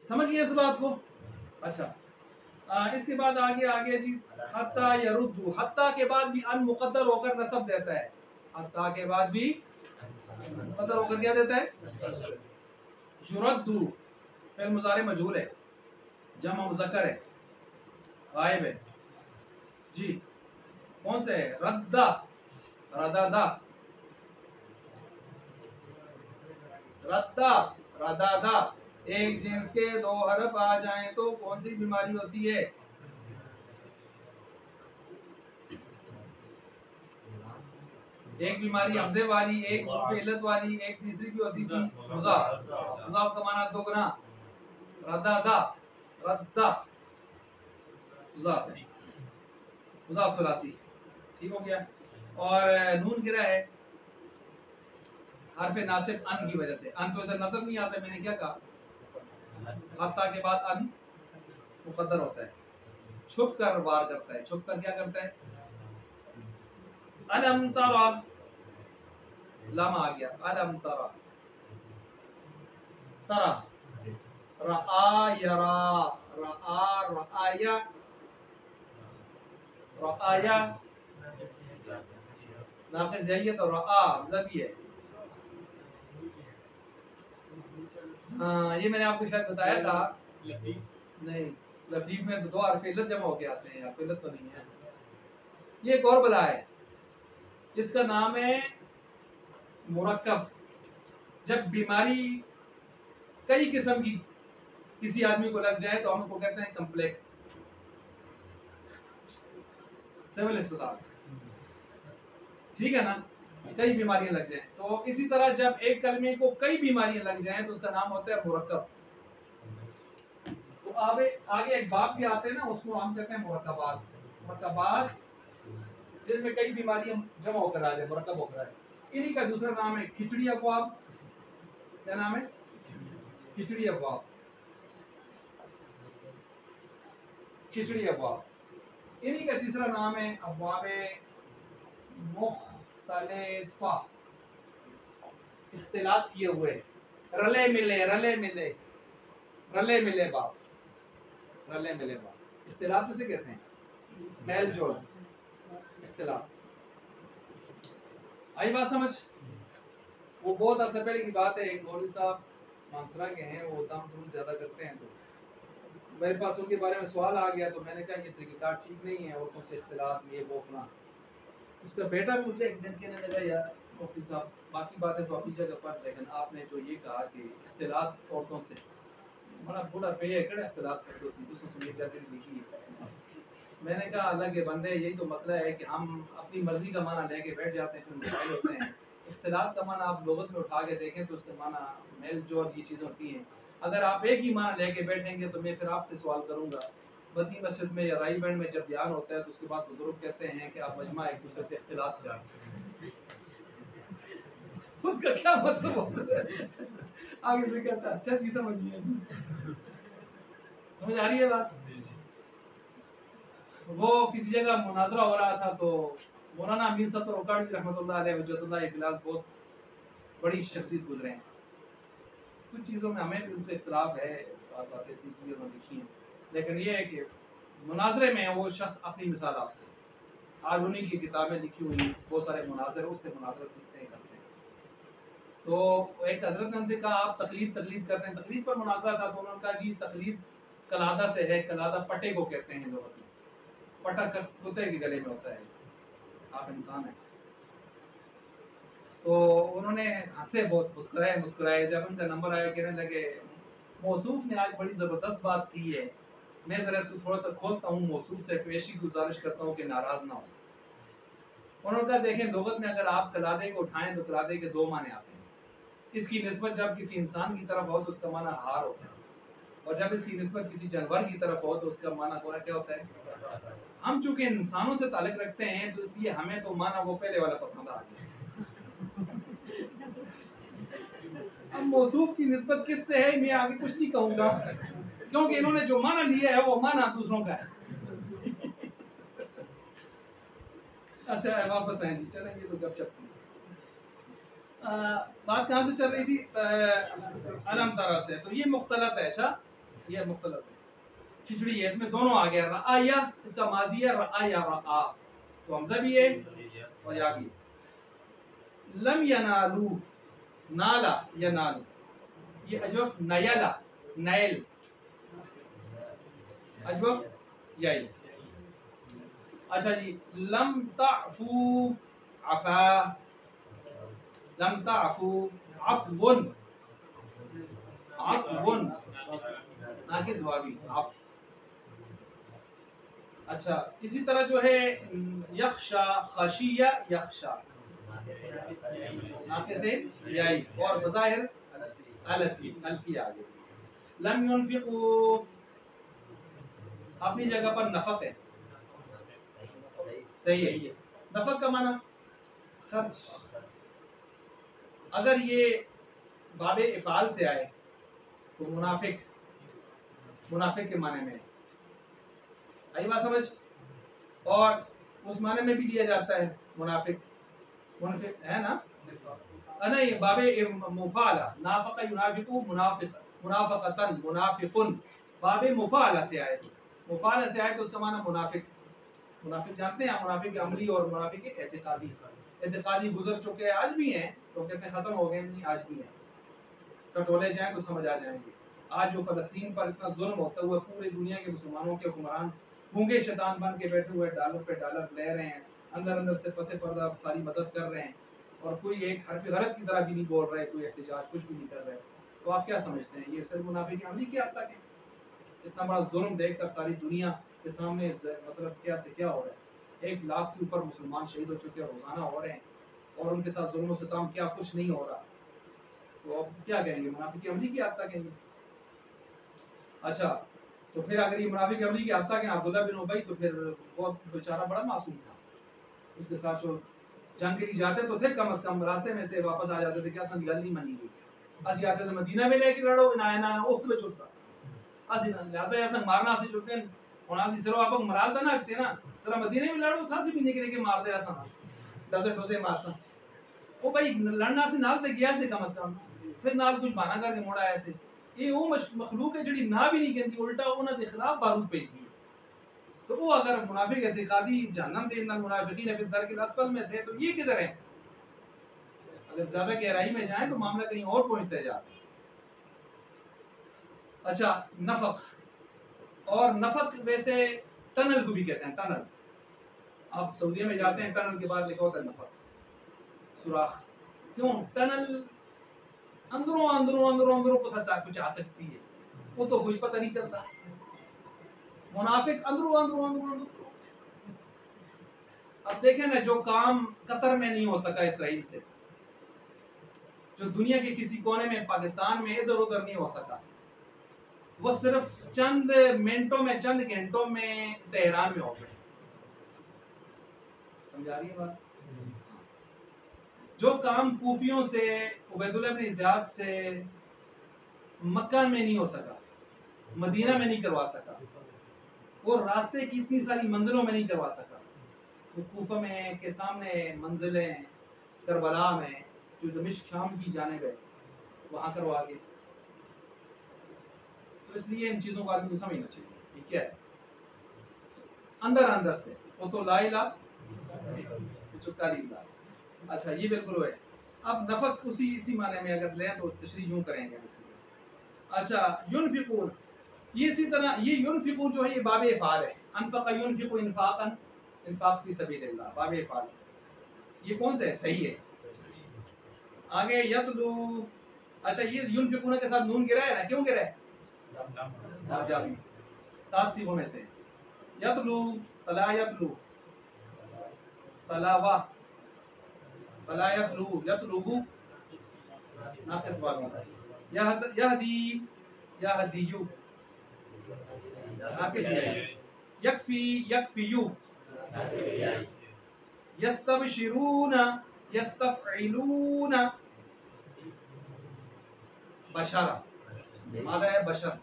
समझ गए इस बात को? अच्छा, इसके बाद आगे जी, हत्ता यरुद्दु, हत्ता के बाद भी अन मुकद्दर होकर नसब देता है। हत्ता के बाद भी मुकद्दर होकर क्या देता है? युरद्दु फिर मुजारे मजहूल है, जमा मुज़क्कर है, गायब है जी। कौन से है? रद्दा, रदादा, रद्दा, रदादा। एक जिन्स के दो हरफ आ जाएं तो कौन सी बीमारी होती है? एक बीमारी हमजे वाली, एक इल्लत वाली, एक तीसरी भी होती थी मुजाफ। मुजाफ का माना दोगुना, रदादा, रद्दा, मुजाफ, मुजाफ सुलासी। ठीक हो गया। और नून गिरा है हरफ नासिब अन की वजह से। अन तो इधर नजर नहीं आता, मैंने क्या कहा? हत्ता के बाद अन मुकद्दर होता है, छुप कर वार करता है। छुप कर क्या करता है? अलम तरा, लम आ गया, अलम तरा, तरा, रआ यरा, रआ रआया, रआया नाक़िस यही है तो रआ जबी है। हाँ, ये मैंने आपको शायद बताया था। नहीं, लफीफ में तो दो हरफ इल्लत जमा होके आते हैं, हरफ इल्लत तो नहीं है। ये एक और बला है, इसका नाम है मुरक्कब। जब बीमारी कई किस्म की किसी आदमी को लग जाए तो हम उसको कहते हैं कम्प्लेक्स। सिविल अस्पताल, ठीक है ना? कई बीमारियां लग जाएं तो इसी तरह जब एक कलमे को कई बीमारियां लग जाएं तो उसका नाम होता है मुरक्कब। तो आगे एक बाप भी आते हैं ना, उसको हम कहते हैं मुरक्कबात। मुरक्कबात जिनमें कई बीमारियां जमा होकर आ जाए, मुरक्कब होकर आ जाए। इन्हीं का दूसरा नाम है खिचड़ी अबवाब। क्या नाम है? खिचड़ी अबवाब, खिचड़ी अबवाब। इन्हीं का तीसरा नाम है अबवाबे मुख्तलिफा, इख्तिलात किए हुए, रले मिले, रले मिले, रले मिले बाप, रले मिले बाप। इख्तिलात किसे कहते हैं? मेल जोल, इख्तिलात। आई बात समझ? वो बहुत अर्सा पहले की बात है, एक मौलवी साहब मानसरा के हैं, वो दाम दूर ज्यादा करते हैं, तो मेरे पास उनके बारे में सवाल आ गया तो मैंने कहा ये तरीक़ाकार ठीक नहीं है, औरतों से इख्तिलात ये वो फलां। उसका बेटा भी मुझे एक दिन कहने लगा, यार मुफ्ती साहब बाकी बातें तो अपनी जगह पर, लेकिन आपने जो ये कहा कि इख्तिलात औरतों से, बड़ा बुरा पे है कड़े इख्तिलात करते सी दूसरों से ये करके लिखी है। मैंने कहा अल्लाह के बंदे, यही तो मसला है कि हम अपनी मर्जी का माना लेके बैठ जाते हैं, फिर मसाइल होते हैं। इख्तिलात का माना आप लोगत में उठा के देखें तो उसका माना मेल जोल ये चीज़ें होती हैं। अगर आप एक ही माना लेके बैठेंगे तो मैं फिर आपसे सवाल करूंगा, बदनी मस्जिद में या राई बैंड में जब बयान होता है तो उसके बाद बुजुर्ग कहते हैं कि आप मजमा एक दूसरे से इख्तिलात करें, उसका क्या मतलब होता है? आगे से कहता है अच्छा चीज समझिए, समझ आ रही है बात? वो किसी जगह मुनाजरा हो रहा था तो मौलाना अमीन सत्तर ओकाड़ी रहमतुल्लाह अलैह वजहतुल्लाह के खिलाफ बहुत बड़ी शख्सियत गुजरे हैं। कुछ चीज़ों में हमें भी उनसे इख्तिलाफ है, बात ऐसी की उन्होंने लिखी है, लेकिन ये है कि मुनाजरे में वो शख्स अपनी मिसाल आपको, आज उन्हीं की किताबें लिखी हुई, बहुत सारे मुनाजरे, उससे मुनाजरा सीखते हैं, करते हैं। तो एक हजरत ने उनसे कहा आप तकलीद करते हैं, तकलीद पर मुनाजरा था, तो उन्होंने कहा जी तकलीद कलादा से है, कलादा पटे को कहते हैं लोग, पटा कुत्ते के गले में होता है, आप इंसान हैं। तो उन्होंने हंसे, बहुत मुस्कुराए। जब उनका नंबर आया कहने लगे मौसूफ ने आज बड़ी ज़बरदस्त बात की है, मैं ज़रा इसको थोड़ा सा खोलता हूँ, मौसूफ से पेशी गुजारिश करता हूँ कि नाराज़ ना हो। उन्होंने कहा देखें लुगत में अगर आप कलादे को उठाएं तो कलादे के दो माने आते हैं। इसकी निस्बत जब किसी इंसान की तरफ हो तो उसका माना हार होता है, और जब इसकी निस्बत किसी जानवर की तरफ हो तो उसका माना क्या होता है? हम चूंकि इंसानों से ताल्लुक़ रखते हैं तो इसलिए हमें तो माना वो पहले वाला पसंद आ गया। अब मौसूफ की निस्बत किससे है मैं आगे कुछ नहीं कहूंगा, क्योंकि इन्होंने जो माना लिया है वो माना दूसरों का है। अच्छा वापस आए जी, चलेंगे तो गपशप थी। बात कहाँ से चल रही थी? अलम तरा से। तो ये मुख्तलत है। अच्छा, ये मुख्तलिफ है। खिचड़ी है, इसमें दोनों आ गया, रआया इसका माजी है, रआया रआ, तो हमजा भी है और या भी है। लम यनालू, नाला यनालू, ये अजवफ नयला, नैल, अजवफ यही। अच्छा जी, लम ताफू, अफा, लम ताफू, अफवन, अफवन नाकिस वावी, अफ। अच्छा, इसी तरह जो है यख्शा, खशिया यख्शा, नाकिस याई और बज़ाहिर अलफी, अल्फी आ गई। लम युनफिकू अपनी जगह पर नफक है, सही है। नफक का माना खर्च। अगर ये बाबे इफाल से आए तो मुनाफिक, मुनाफिक के माने में आई बात समझ, और उस माने में भी लिया जाता है मुनाफिक, मुनाफिक है ना, नहीं बाबे मुफाला, नाफका युनाफिकु मुनाफिक, मुनाफकतन मुनाफिकुन, बाबे मुफाला से आए, मुफाला से आए तो उसका माना मुनाफिक। मुनाफिक जानते हैं, मुनाफिक अमली और मुनाफिक एतिकादी। एतिकादी गुजर चुके हैं, आज भी हैं, तो कहते हैं खत्म हो गए, नहीं आज भी हैं, टटोले जाएं तो समझ आ जाएंगे। आज जो फलस्तीन पर इतना जुल्म होता हुआ पूरी दुनिया के मुसलमानों के हुक्मरान गूंगे शैतान बन के बैठे हुए डॉलर पे डॉलर ले रहे हैं, अंदर अंदर से पसे पर्दा सारी मदद कर रहे हैं, और कोई एक हरफ गलत की तरह भी नहीं बोल रहे, कोई एहतजाज कुछ भी नहीं कर रहे, तो आप क्या समझते हैं ये सिर्फ मुनाफिक अमली की हद तक है? इतना बड़ा जुल्म देखकर सारी दुनिया के सामने मतलब क्या से क्या हो रहा है, 1 लाख से ऊपर मुसलमान शहीद हो चुके हैं, रोजाना हो रहे हैं, और उनके साथ जुल्म सितम क्या कुछ नहीं हो रहा, तो अब क्या कहेंगे, मुनाफिक अमली की हद तक कहेंगे। अच्छा, तो फिर अगर ये मुनाफिक अमली की हद तक है अब्दुल्ला बिन उबई, तो फिर बहुत बेचारा बड़ा मासूम था, उसके साथ जो जंग के लिए जाते तो थे, कम से कम रास्ते में से वापस आ जाते थे, क्या संग गल नहीं मनी गई, असि आते थे मदीना में लेके लड़ो ना ना ओख में चुरसा असि ना लिहाजा ऐसा मारना असि चुरते और असि सिर्फ आप मराल था ना थे ना, जरा मदीने में लड़ो था, भी निकले के मार दे ऐसा ना दसे डोसे मारसा, ओ भाई लड़ना से नाल ते गया से कम से कम, फिर नाल कुछ बहाना करके मोड़ा ऐसे, ये वो मखलूक है जड़ी ना भी नहीं कहती, उल्टा उन्हां दे खिलाफ बारूद भेजदी है। तो वो अगर मुनाफिक एतिकादी जहन्नम थे, इन्नल मुनाफिकीन फी दरकिल अस्फल में थे, तो ये किधर है? अगर ज्यादा गहराई में जाएं तो मामला कहीं और पहुंचते जाता है। अच्छा, नफक, और नफक वैसे टनल को भी कहते हैं, टनल। आप सऊदीया में जाते हैं, टनल के बाद लिखा होता है नफक, सुराख। क्यों? टनल अंदरों अंदरों अंदरों अंदरों कुछ आ सकती है, वो तो कोई पता नहीं चलता। मुनाफिक अंदरों अंदरों अंदरों अंदरों, अब देखें ना, जो काम कतर में नहीं हो सका इसराइल से, जो दुनिया के किसी कोने में, पाकिस्तान में इधर उधर नहीं हो सका, वो सिर्फ चंद मिनटों में, चंद घंटों में तेहरान में हो गए। समझा रही है बात? जो काम कूफियों से, उबैदुल्लाह इब्न ज़ियाद से मक्का में नहीं हो सका, मदीना में नहीं करवा सका, और रास्ते की इतनी सारी मंजिलों में नहीं करवा सका, तो कूफा में के सामने मंजिलें, करबला में जो दमिश्क शाम की जानिब है, वहां करवा गए। तो इसलिए इन चीजों को आदमी को समझना चाहिए, ठीक है, अंदर अंदर से वो तो ला इलाहा चुटकारी ला। अच्छा, ये बिल्कुल है। अब नफक उसी इसी माने में अगर लें तो तशरीह यूं करेंगे इसकी। अच्छा, युनफिकून, ये इसी तरह, ये युनफिकून जो है ये बाब इफ़ाल है, अनफक़ युनफिकु इन्फाक़न, इन्फाक़ फी सबीलिल्लाह, बाब इफ़ाल, ये कौन सा है? सही है। आगे यतलू, अच्छा ये युनफिकून के साथ नून गिरा है ना, क्यों गिरा है? जाज़िम, 7 सीगों में से। यतलू, तला यतलू, तलावा, तला यतलू, यतलुहु नाक़िस वावी, यहदी, यहदियु नाक़िस याई, यकफी, यकफियु, यस्तबशिरून, यस्तफ़इलून, बशरा, मादा है बशर,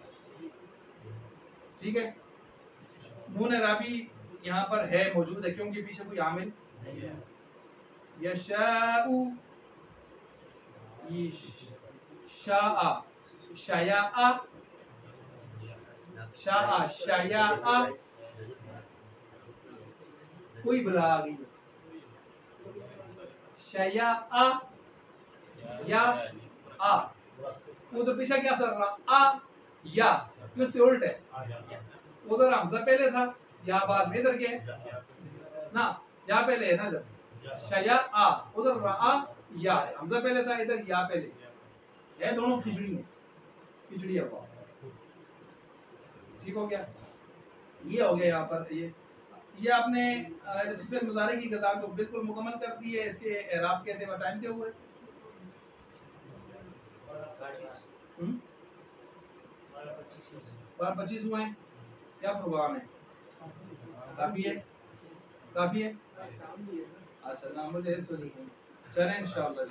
ठीक है। नून राबी यहाँ पर है, मौजूद है, क्योंकि पीछे कोई आमिल, यशाउ, शाआ, शयाआ, शाह शाया आ, कोई बला आ गई, शाया आ या आ, उधर पीछे क्या सर रहा आ या, ये उसके उल्ट है, उधर हमजा पहले था या बाद में इधर क्या ना, या पहले है ना इधर, शाया आ उधर रहा या, हमजा पहले था इधर या पहले है, दोनों खिचड़ी है, खिचड़ी है वो, ठीक हो गया। ये हो गया यहाँ पर, ये आपने इस फिर मुजारे की कतार को बिल्कुल मुकम्मल कर दी है। इसके एराब कहते हैं, टाइम क्या हुआ है? 12:25 हुए हैं, क्या प्रोग्राम है? काफी है, काफी है, अच्छा ना मुझे इस वजह से चलें इंशाल्लाह।